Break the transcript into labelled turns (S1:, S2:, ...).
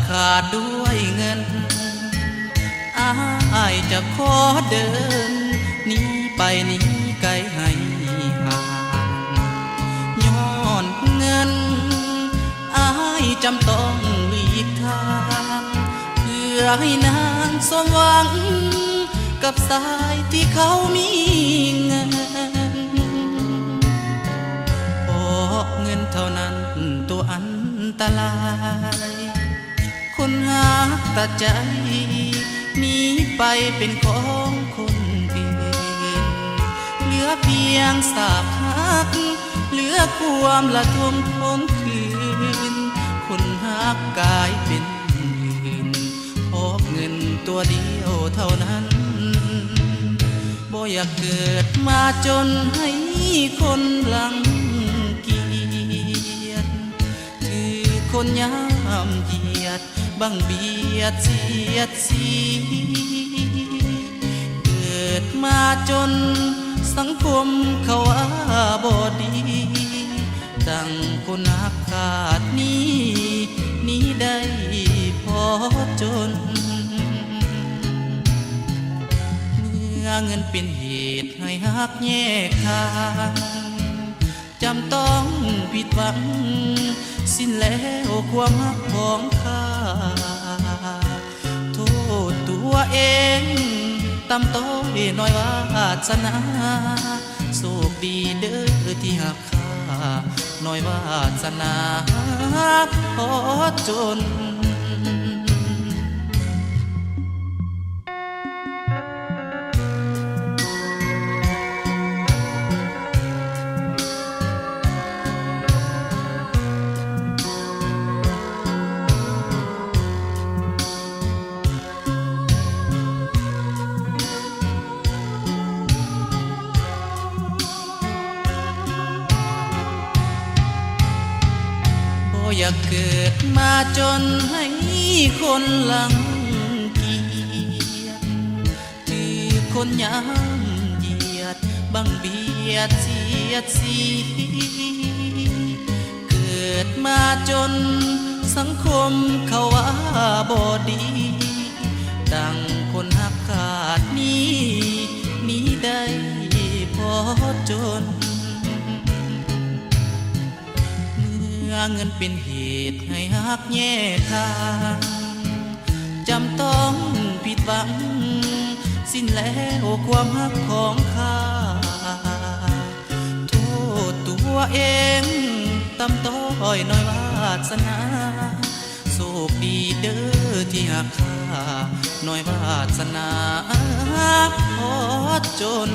S1: ขาดด้วยเงินอายจะขอเดินหนีไปหนีไกลให้ห่างย้อนเงินอายจำต้องหลีกทางเพื่อให้นางสมหวังกับสายที่เขามีเงินเพราะเงินเท่านั้นตัวอันตรายคนหาตัดใจหนีไปเป็นของคนอื่นเหลือเพียงสาบหักเหลือความละทมทมคืนคนหักกลายเป็นอื่นเพราะเงินตัวเดียวเท่านั้นบ่อยากเกิดมาจนให้คนรังเกียจคือคนยามเหยียดบังเบียดเสียดสีเกิดมาจนสังคมเขาว่าบ่ดีดังคนหักขาดนี้ได้พอจนเงินเป็นเหตุให้หักแยกทางจำต้องผิดหวังสิ้นแล้วความหักของข้าโทษตัวเองตำต้อยน้อยวาสนาโชคดีเด้อที่หักข้าน้อยวาสนาพอจนอยากเกิดมาจนให้คนรังเกียจคือคนยามเหยียดบังเบียดเสียดสีเกิดมาจนสังคมเขาว่าบ่ดีดังคนหักขาดนี้ได้พอจนเงินเป็นเหตุให้หักแยกทางจำต้องผิดหวังสิ้นแล้วความหักของข้าโทษตัวเองตำต้อยน้อยวาสนาโชคดีเด้อที่หักข้าน้อยวาสนาพอจน